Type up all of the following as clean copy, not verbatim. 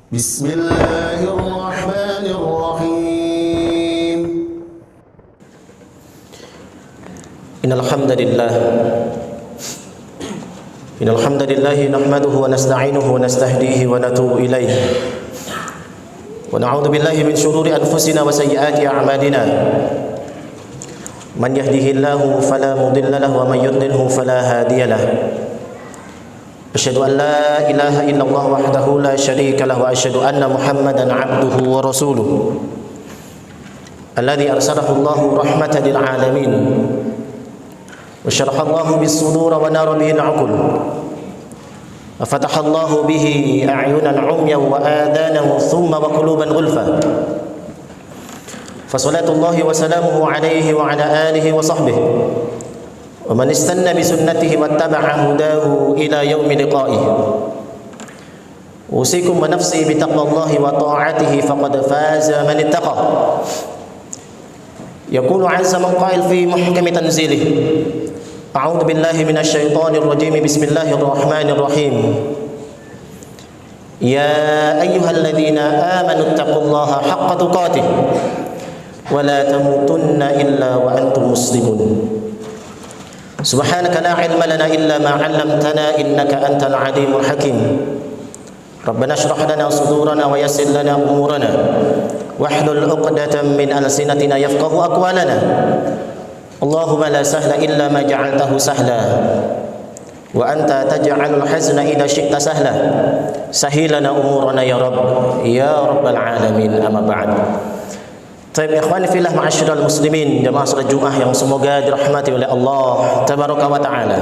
Bismillahirrahmanirrahim. Innal hamdalillah nahmaduhu wa nasta'inuhu wa nastahdihi wa natubu ilayh wa na'udzu billahi min shururi anfusina wa sayyiati a'malina. Man yahdihillahu fala mudilla lahu wa man yudlilhu fala hadiya lahu. Asyhadu an la ilaha illallah wahdahu la syarika lahu wa asyhadu anna Muhammadan 'abduhu wa rasuluhu alladzi arsalahu Allahu rahmatan lil alamin wa syaraha Allahu bis sudur wa nara bihi al-'uqul wa fataha Allahu bihi a'yunan 'umyan wa adanan thumma wa quluban ghulfa. Fa salatullahi wa salamuhu 'alaihi wa 'ala alihi wa sahbihi wa man istanna bi sunnatihi wattaba'a hudahu ila yaumi liqa'ih. Usikum wa nafsi bi taqwallahi wa ta'atihi faqad faza man ittaqa. Yaqulu 'azza man qa'il fi muhkami tanzilih. A'udzu billahi minasy syaithanir rajim. Bismillahirrahmanirrahim. Ya ayyuhalladzina amanu taqullaha haqqa tuqatih wa la tamutunna illa wa antum muslimun. Subhanaka la ilma lana illa ma 'allamtana innaka antal alimul hakim. Rabbana shrah lana sudurana wa yassir lana umurana wahlul 'uqdatam min alsinatina yafqahu aqwalana. Allahumma la sahla illa ma ja'altahu sahla wa anta taj'alul hazna idza syi'ta sahla. Sahilana umurana ya rabb ya rabbal alamin. Amma ba'd. Baik, ikhwani fillah, ma'asyiral muslimin, jamaah salat Jumat yang semoga dirahmati oleh Allah tabaraka wa taala.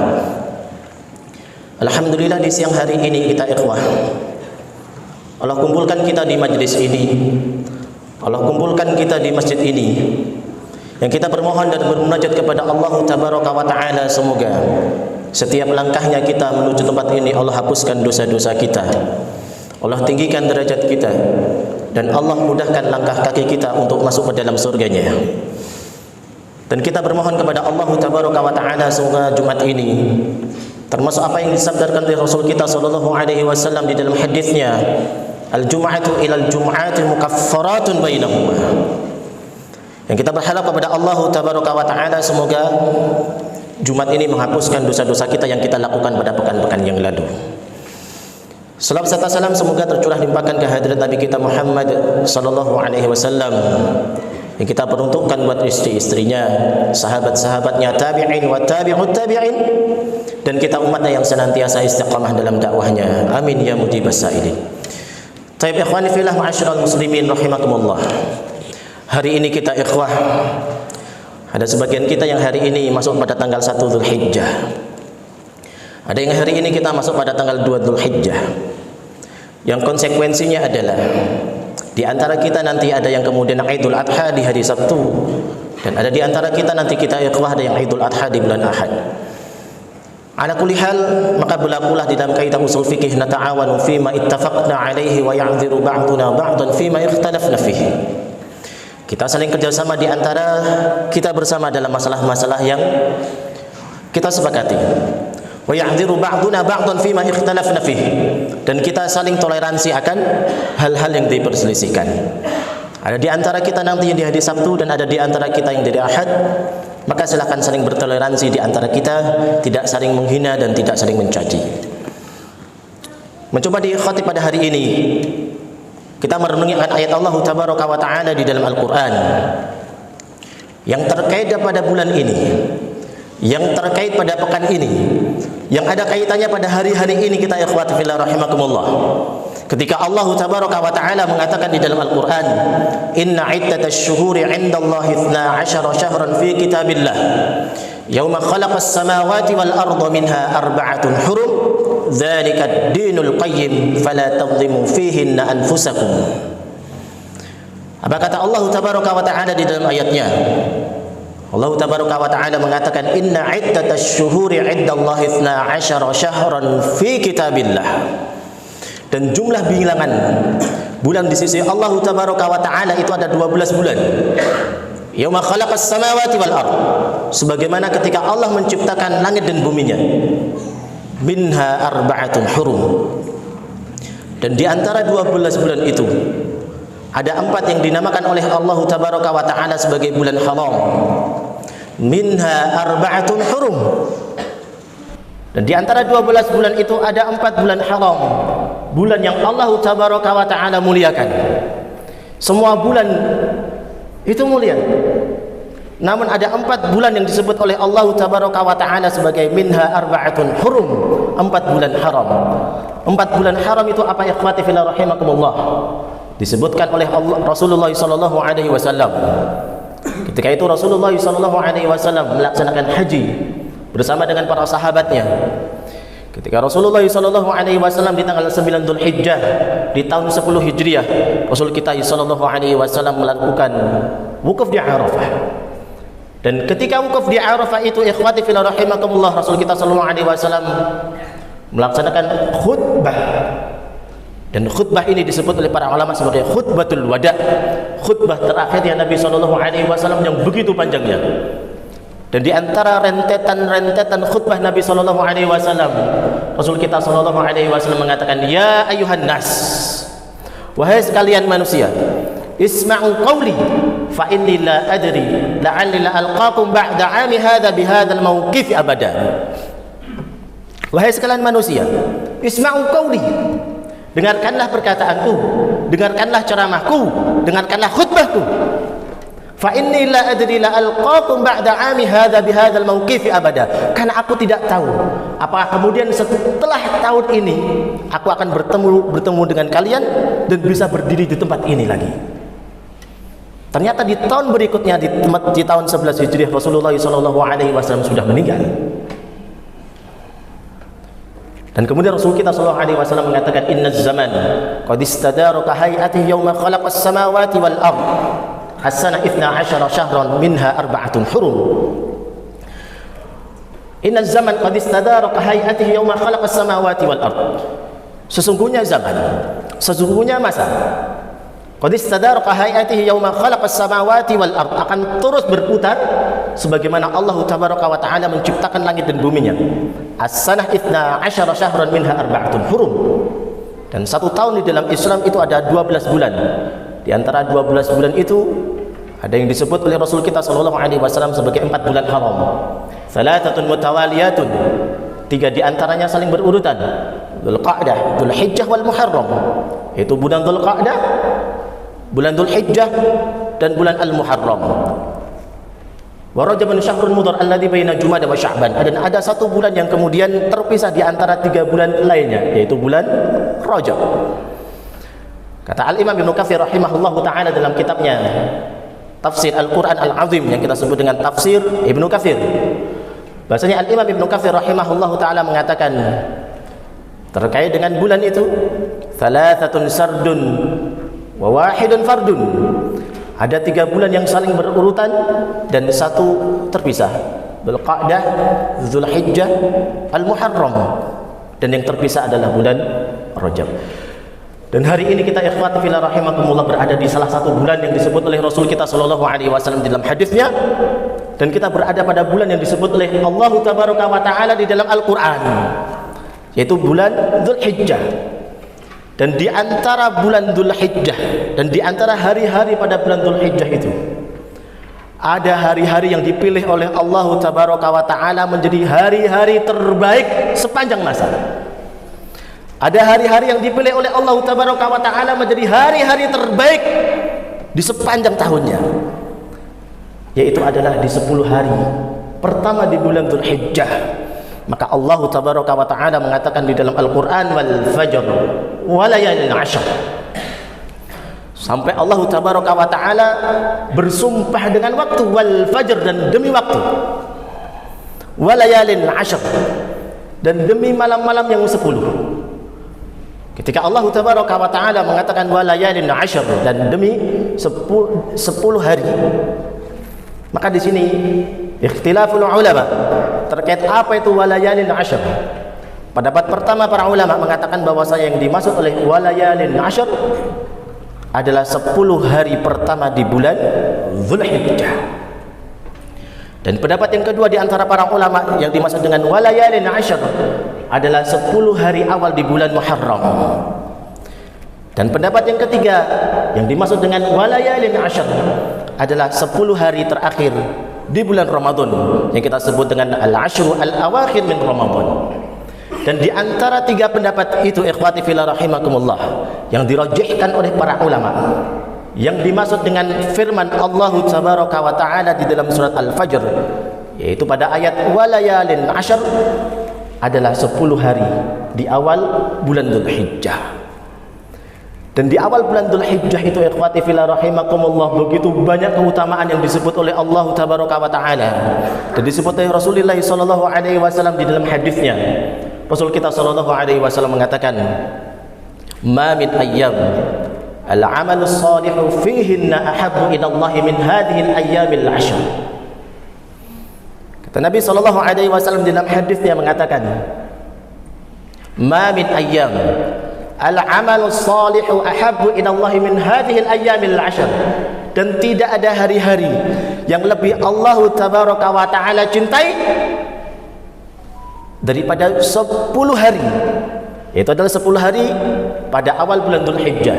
Alhamdulillah, di siang hari ini kita ikhwah, Allah kumpulkan kita di majlis ini, Allah kumpulkan kita di masjid ini, yang kita bermohon dan bermunajat kepada Allah tabaraka wa taala, semoga setiap langkahnya kita menuju tempat ini Allah hapuskan dosa-dosa kita, Allah tinggikan derajat kita, dan Allah mudahkan langkah kaki kita untuk masuk ke dalam surganya. Dan kita bermohon kepada Allah tabaraka wa taala, semoga Jumat ini termasuk apa yang disabdakan oleh Rasul kita sallallahu alaihi wasallam di dalam hadisnya, al-jum'atu ilal jum'ati mukaffaratun bainahuma. Yang kita berharap kepada Allah tabaraka wa taala, semoga Jumat ini menghapuskan dosa-dosa kita yang kita lakukan pada pekan-pekan yang lalu. Salam serta salam semoga tercurah limpahkan ke hadirat Nabi kita Muhammad sallallahu alaihi wasallam, yang kita peruntukkan buat istri-istrinya, sahabat-sahabatnya, tabi'in wa tabi'ut tabi'in, dan kita umatnya yang senantiasa istiqamah dalam dakwahnya. Amin ya mujibas sa'ilin. Taib, ikhwani fillah, ma'asyiral muslimin rahimakumullah. Hari ini kita ikhwah, ada sebagian kita yang hari ini masuk pada tanggal 1 Dzulhijjah. Ada yang hari ini kita masuk pada tanggal 2 Dzulhijjah. Yang konsekuensinya adalah di antara kita nanti ada yang kemudian Idul Adha di hari Sabtu, dan ada di antara kita nanti kita ikhwah ada yang Idul Adha di bulan Ahad. Ala kulli hal, maka berlakulah di dalam kaidah usul fikih, nata'awanu fima ittafaqna alaihi wa ya'dhiru ba'duna ba'dan fima ikhtalafna fihi. Kita saling kerjasama di antara kita bersama dalam masalah-masalah yang kita sepakati. Wa ya'dhiru ba'duna ba'dan fima ikhtalafna fihi, dan kita saling toleransi akan hal-hal yang diperselisihkan. Ada di antara kita nanti yang di hari Sabtu, dan ada di antara kita yang dari Ahad, maka silakan saling bertoleransi di antara kita, tidak saling menghina dan tidak saling mencaci. Mencoba di khatib pada hari ini, kita merenungi ayat Allah tabaraka wa taala di dalam Al-Qur'an yang terkait pada bulan ini, yang terkait pada pekan ini, yang ada kaitannya pada hari-hari ini kita ikhwati fillah rahimakumullah. Ketika Allah tabaraka wa taala mengatakan di dalam Al-Qur'an, inna iddatash syuhuri 'indallahi 12 syahran fi kitabillah yauma khalaqas samawati wal arda minha arba'atun hurum dzalika ad-dinul qayyim fala tadhlimu fihinna anfusakum. Apa kata Allah tabaraka wa taala di dalam ayatnya? Allah tabaraka wa taala mengatakan, inna iddatash syuhuri 'indallahi 12 syahran fi kitabillah, dan jumlah bilangan bulan di sisi Allah tabaraka wa taala itu ada 12 bulan. Yauma khalaqas samawati wal ard, sebagaimana ketika Allah menciptakan langit dan buminya. Minha arba'atun hurum, Dan di antara 12 bulan itu ada 4 yang dinamakan oleh Allah Tabaraka wa Ta'ala sebagai bulan haram. Minha arba'atun hurum. Dan di antara 12 bulan itu ada 4 bulan haram, bulan yang Allah Tabaraka wa Ta'ala muliakan. Semua bulan itu mulia, namun ada 4 bulan yang disebut oleh Allah Tabaraka wa Ta'ala sebagai minha arba'atun hurum, 4 bulan haram. 4 bulan haram itu apa, ikhwati fillah rahimakumullah? Disebutkan oleh Rasulullah sallallahu alaihi wasallam. Ketika itu Rasulullah sallallahu alaihi wasallam melaksanakan haji bersama dengan para sahabatnya. Ketika Rasulullah sallallahu alaihi wasallam di tanggal 9 Dzulhijjah di tahun 10 Hijriah, Rasul kita sallallahu alaihi wasallam melakukan wukuf di Arafah. Dan ketika wukuf di Arafah itu, ikhwati fillah rahimakumullah, Rasul kita sallallahu alaihi wasallam melaksanakan khutbah. Dan khutbah ini disebut oleh para ulama sebagai khutbatul wada, khutbah terakhirnya Nabi sallallahu alaihi wasallam yang begitu panjangnya. Dan di antara rentetan khutbah Nabi sallallahu alaihi wasallam, Rasul kita sallallahu alaihi wasallam mengatakan, "Ya ayuhan nas, wahai sekalian manusia, isma'u qawli fa inni la adri la'alli la alqakum ba'da 'ami hadha bi hadzal mawqif abada." Wahai sekalian manusia, isma'u qawli, dengarkanlah perkataanku, dengarkanlah ceramahku, dengarkanlah khutbahku. Fa inni la adri la alqakum ba'da 'ami hadza bi hadzal mawqif abada. Karena aku tidak tahu apakah kemudian setelah tahun ini aku akan bertemu dengan kalian dan bisa berdiri di tempat ini lagi. Ternyata di tahun berikutnya, di tahun 11 Hijriah, Rasulullah sallallahu alaihi wasallam sudah meninggal. Dan kemudian Rasul kita sallallahu alaihi wasallam mengatakan, "Inna zaman qad istadara ka hay'atihi yawma khalaqas samawati wal ardh. As-sana 12 syahran minha arba'atun hurum." Inna zaman qad istadara ka hay'atihi yawma khalaqas samawati wal ardh. Sesungguhnya zaman, sesungguhnya masa, qad istadara ka hay'atihi yawma khalaqas samawati wal ardh, akan terus berputar sebagaimana Allah Tabaraka wa Ta'ala menciptakan langit dan buminya. As-sanah 12 syahran minha arba'atun hurum. Dan 1 tahun di dalam Islam itu ada 12 bulan. Di antara 12 bulan itu ada yang disebut oleh Rasul kita sallallahu alaihi wasallam sebagai 4 bulan haram. Salatatun mutawaliyatun, 3 di antaranya saling berurutan. Dzulqa'dah, Dzulhijjah wal Muharram. Itu bulan Dzulqa'dah, bulan Dzulhijjah dan bulan Al-Muharram. Wa Rajabun syahrun mudhar alladzi baina Jumadah wa Sya'ban. Dan ada 1 bulan yang kemudian terpisah di antara 3 bulan lainnya, yaitu bulan Rajab. Kata Al-Imam Ibnu Katsir rahimahullahu taala dalam kitabnya Tafsir Al-Qur'an Al-Azim yang kita sebut dengan Tafsir Ibnu Katsir, bahasanya Al-Imam Ibnu Katsir rahimahullahu taala mengatakan terkait dengan bulan itu, "Thalathatun sardun wa wahidun fardun." Ada 3 bulan yang saling berurutan dan 1 terpisah. Dzulqa'dah, Dzulhijjah, Al-Muharram. Dan yang terpisah adalah bulan Rajab. Dan hari ini kita ikhwati fillah rahimakumullah berada di salah satu bulan yang disebut oleh Rasul kita sallallahu alaihi wasallam dalam hadisnya, dan kita berada pada bulan yang disebut oleh Allah Tabaraka wa Ta'ala di dalam Al-Qur'an, yaitu bulan Dzulhijjah. Dan di antara bulan Dzulhijjah dan di antara hari-hari pada bulan Dzulhijjah itu ada hari-hari yang dipilih oleh Allah Tabaraka wa Ta'ala menjadi hari-hari terbaik sepanjang masa. Ada hari-hari yang dipilih oleh Allah Tabaraka wa Ta'ala menjadi hari-hari terbaik di sepanjang tahunnya, yaitu adalah di 10 hari pertama di bulan Dzulhijjah. Maka Allah Tabaraka wa Ta'ala mengatakan di dalam Al-Quran, "Wal fajr wa layalin 'ashr." Sampai Allah Tabaraka wa Ta'ala bersumpah dengan waktu, wal fajr, dan demi waktu, wa layalin 'ashr, dan demi malam-malam yang 10. Ketika Allah Tabaraka wa Ta'ala mengatakan wa layalin 'ashr, dan demi 10 hari, maka di sini ikhtilaful ulama terkait apa itu walayalin 'ashr. Pendapat pertama para ulama mengatakan bahwasanya yang dimaksud oleh walayalin 'ashr adalah 10 hari pertama di bulan Dzulhijjah. Dan pendapat yang kedua di antara para ulama yang dimaksud dengan walayalin 'ashr adalah 10 hari awal di bulan Muharram. Dan pendapat yang ketiga, yang dimaksud dengan walayalin asyr adalah 10 hari terakhir di bulan Ramadan yang kita sebut dengan al-ashru al-awakhir min Ramadan. Dan di antara tiga pendapat itu, ikhwati fillah rahimakumullah, yang dirajihkan oleh para ulama, yang dimaksud dengan firman Allah tabaraka wa ta'ala di dalam surat Al-Fajr, yaitu pada ayat walayalin asyr, adalah 10 hari di awal bulan Dzulhijjah. Dan di awal bulan Dzulhijjah itu, ikhwati fillah rahimakumullah, begitu banyak keutamaan yang disebut oleh Allah tabaraka wa ta'ala, dan disebut oleh Rasulullah sallallahu alaihi wasallam di dalam hadisnya. Rasul kita sallallahu alaihi wasallam mengatakan, "Ma min ayyam al-'amalu shalihu fihinna ahabbu ila Allah min hadhihi al-ayyamil 'ashr." Kata Nabi sallallahu alaihi wasallam dalam hadisnya mengatakan, "Ma min ayyam al-'amalu shalihu ahabbu ila Allah min hadhihi al-ayyamil 'ashr." Dan tidak ada hari-hari yang lebih Allah tabaraka wa ta'ala cintai daripada 10 hari. Itu adalah 10 hari pada awal bulan Dzulhijjah.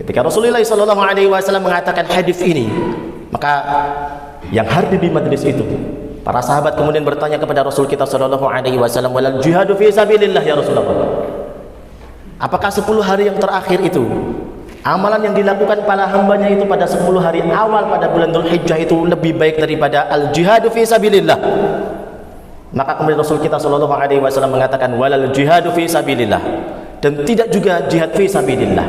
Ketika Rasulullah sallallahu alaihi wasallam mengatakan hadis ini, maka yang hadir di majlis itu, para sahabat kemudian bertanya kepada Rasul kita sallallahu alaihi wasallam, "Walal jihadu fi sabilillah ya Rasulullah?" Apakah 10 hari yang terakhir itu, amalan yang dilakukan para hambanya itu pada 10 hari awal pada bulan Dzulhijjah itu lebih baik daripada al-jihadu fi sabilillah? Maka kemudian Rasul kita sallallahu alaihi wasallam mengatakan, walal jihadu fi sabilillah, dan tidak juga jihad fi sabilillah.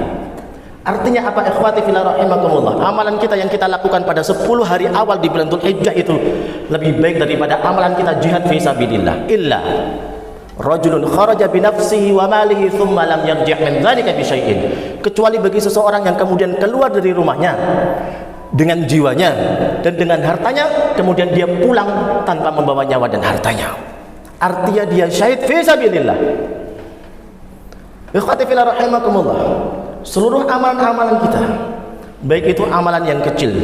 Artinya apa, ikhwati fillah rahimakumullah? Amalan kita yang kita lakukan pada 10 hari awal di bulan Dzulhijjah itu lebih baik daripada amalan kita jihad fi sabilillah. Illa rajulun kharaja bi nafsihi wa malihi thumma lam yarji' min dzalika bi syai'in. Kecuali bagi seseorang yang kemudian keluar dari rumahnya dengan jiwanya dan dengan hartanya, kemudian dia pulang tanpa membawa nyawa dan hartanya, artinya dia syahid fi sabilillah. Ikhwati fillah rahimakumullah, seluruh amalan-amalan kita, baik itu amalan yang kecil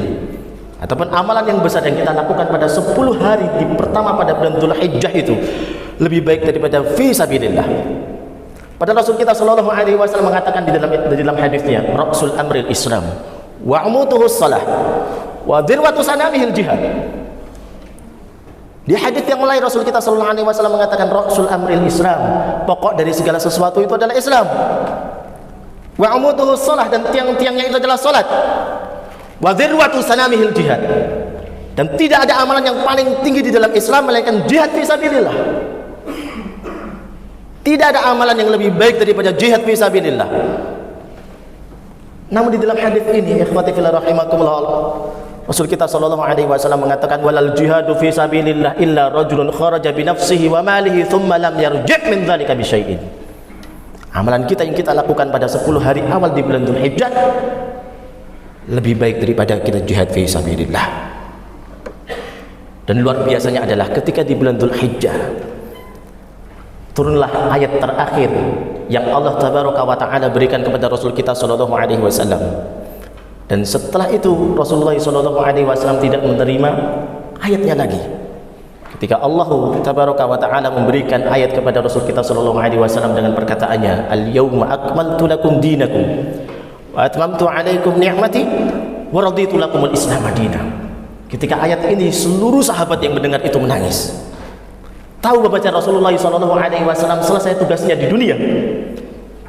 ataupun amalan yang besar yang kita lakukan pada 10 hari di pertama pada bulan Dzulhijjah itu lebih baik daripada fi sabilillah. Pada Rasul kita sallallahu alaihi wasallam mengatakan di dalam hadisnya, ra'sul amril Islam wa umutuhus salah wa dirwatu sanamihil jihad. Di hadis yang lain Rasul kita sallallahu alaihi wasallam mengatakan, ra'sul amril Islam, pokok dari segala sesuatu itu adalah Islam. Wa umutuhus salah, dan tiang-tiangnya itu adalah salat. Wa dirwatu sanamihil jihad, dan tidak ada amalan yang paling tinggi di dalam Islam melainkan jihad fi sabilillah. Tidak ada amalan yang lebih baik daripada jihad fi sabilillah. Namun di dalam hadis ini, ikhwati fillah rahimakumullah, Rasul kita sallallahu alaihi wasallam mengatakan, walal jihadu fi sabilillah illa rajulun kharaja bi nafsihi wa malihi thumma lam yarji' min dzalika bi syai'in. Amalan kita yang kita lakukan pada 10 hari awal di bulan Dzulhijjah lebih baik daripada kita jihad fi sabilillah. Dan luar biasanya adalah ketika di bulan Dzulhijjah turunlah ayat terakhir yang Allah tabaraka wa ta'ala berikan kepada Rasul kita sallallahu alaihi wasallam. Dan setelah itu Rasulullah sallallahu alaihi wasallam tidak menerima ayatnya lagi. Ketika Allah tabaraka wa ta'ala memberikan ayat kepada Rasul kita sallallahu alaihi wasallam dengan perkataannya, al-yauma akmaltu lakum dinakum wa atmamtu alaikum ni'mati wa raditu lakumul Islam madinah. Ketika ayat ini, seluruh sahabat yang mendengar itu menangis. Tahu baca Rasulullah sallallahu alaihi wasallam selesai tugasnya di dunia,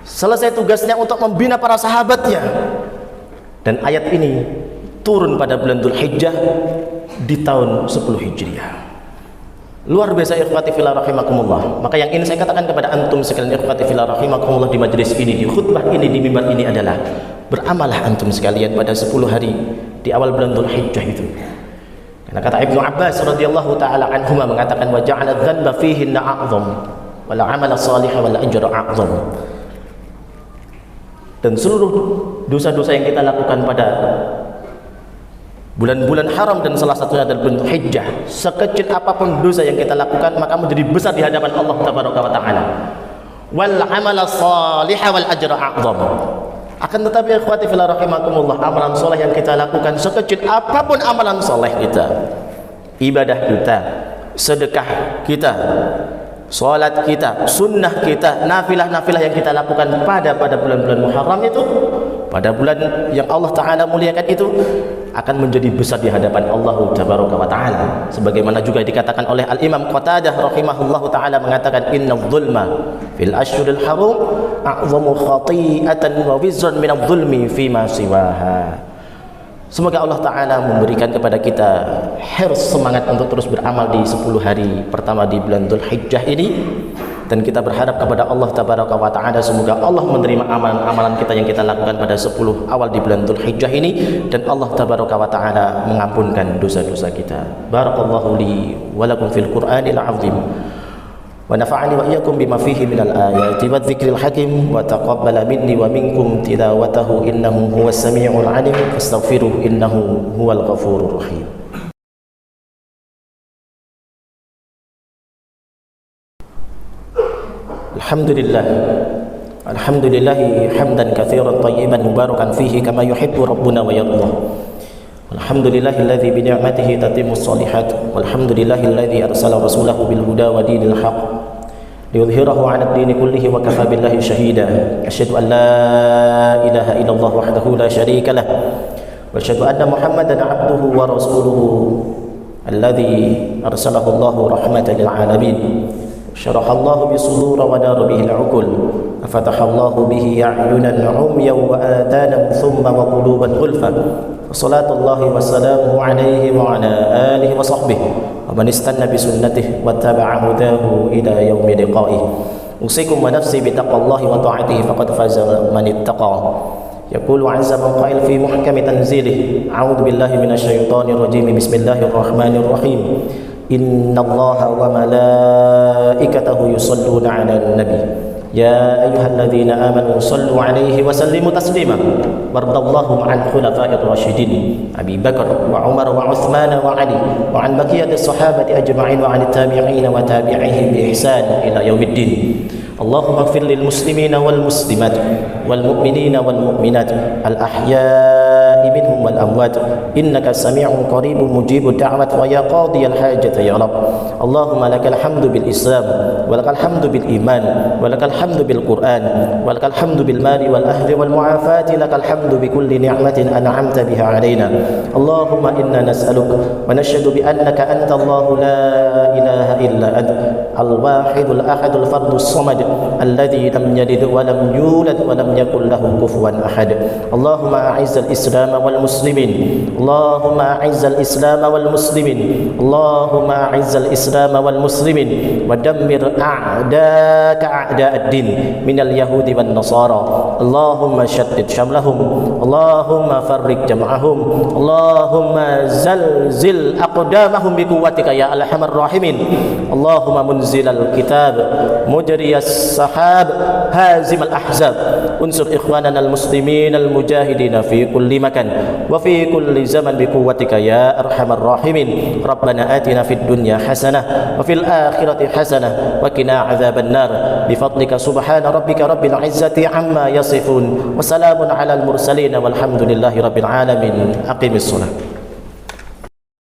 selesai tugasnya untuk membina para sahabatnya, dan ayat ini turun pada bulan Dzulhijjah di tahun 10 Hijriah. Luar biasa ikhwati fillah rahimakumullah. Maka yang ingin saya katakan kepada antum sekalian ikhwati fillah rahimakumullah di majlis ini, di khutbah ini, di mimbar ini adalah, beramalah antum sekalian pada 10 hari di awal bulan Dzulhijjah itu. Karena kata Ibnu Abbas radhiyallahu taala anhuma mengatakan, wa ja'ala dzanba fihinna a'zam wal 'amala shalih wal ajra a'zam. Dan seluruh dosa-dosa yang kita lakukan pada bulan-bulan haram dan salah satunya adalah bulan Hijjah, sekecil apapun dosa yang kita lakukan maka menjadi besar di hadapan Allah tabaraka wa taala. Wal 'amala shalih wal ajra a'zam. Akan tetapi ikhwati fillah rahimakumullah, amalan soleh yang kita lakukan, sekecil apapun amalan soleh kita, ibadah kita, sedekah kita, salat kita, sunnah kita, nafilah-nafilah yang kita lakukan pada bulan-bulan Muharram itu, pada bulan yang Allah Ta'ala muliakan itu, akan menjadi besar di hadapan Allah Tabaraka wa Ta'ala. Sebagaimana juga dikatakan oleh Al-Imam Qatadah rahimahullahu ta'ala, mengatakan inna dhulma fil ashhuril harum a'zamu khati'atan wa wizran min adh-dhulmi fima siwaha. Semoga Allah Ta'ala memberikan kepada kita hirs, semangat untuk terus beramal di 10 hari pertama di bulan Dhul Hijjah ini. Dan kita berharap kepada Allah Tabaraka wa Ta'ala, semoga Allah menerima amalan-amalan kita yang kita lakukan pada 10 awal di bulan Dhul Hijjah ini. Dan Allah Tabaraka wa Ta'ala mengampunkan dosa-dosa kita. Barakallahu li walakum fil Qur'anil azim. ونفعني وإياكم بما فيه من الآيات والذكر الحكيم وتقبل مني ومنكم تلاوته إنه هو السميع العليم فاستغفروه إنه هو الغفور الرحيم. الحمد لله حمدا كثيرا طيبا مباركا فيه كما يحب ربنا ويرضى. الحمد لله الذي بنعمته تتم الصالحات والحمد لله الذي أرسل رسوله بالهدى ودين الحق ليظهره على الدين كله وكفى بالله شهيدا. أشهد أن لا إله إلا الله وحده لا شريك له وأشهد أن محمدا عبده ورسوله الذي أرسله الله رحمة للعالمين. شرح الله بصدور ونار به العقول ففتح الله به أعينا عميا وآذانا ثم وقلوبا غلفا. وصلاة الله وسلامه عليه وعلى آله وصحبه ومن استنى بسنته واتبع هداه إلى يوم لقائه. أوصيكم ونفسي بتقوى الله وطاعته فقد فاز من اتقى. يقول عز من قائل في محكم تنزيله أعوذ بالله من الشيطان الرجيم بسم الله الرحمن الرحيم إن الله وملائكته يصلون على النبي يا أيها الذين آمنوا صلوا عليه وسلموا تسليما. وارض اللهم عن خلفاء الراشدين أبي بكر وعمر وعثمان وعلي وعن بقية الصحابة أجمعين وعن التابعين وتابعيهم بإحسان إلى يوم الدين. اللهم اغفر للمسلمين والمسلمات والمؤمنين والمؤمنات الأحياء منهم والأموات إنك سميع قريب مجيب الدعوة ويا قاضي الحاجة يا رب. اللهم لك الحمد بالإسلام ولك الحمد بالإيمان ولك الحمد بالقرآن ولك الحمد بالمال والأهل والمعافاة. لك الحمد بكل نعمة أنعمت بها علينا. اللهم إنا نسألك ونشهد بأنك أنت الله لا إله إلا أنت الواحد الأحد الفرد الصمد الذي لم يلد ولم يولد ولم يكن له كفوا أحد. اللهم أعز الإسلام والمسلمين. اللهم أعز الإسلام والمسلمين. اللهم أعز الإسلام والمسلمين ودمر أعداءك أعداء الدين من اليهود والنصارى. اللهم شتت شملهم. اللهم فرق جمعهم. اللهم زلزل أقدامهم بقوتك يا أرحم الراحمين. اللهم منزل الكتاب مجري السحاب هازم الأحزاب انصر إخواننا المسلمين المجاهدين في كل مكان وفي كل زمن بقوتك يا أرحم الراحمين. ربنا آتنا في الدنيا حسنة وفي الآخرة حسنة وقنا عذاب النار بفضلك سبحان ربك رب العزة عما يصفون وسلام على المرسلين والحمد لله رب العالمين. أقم الصلاة.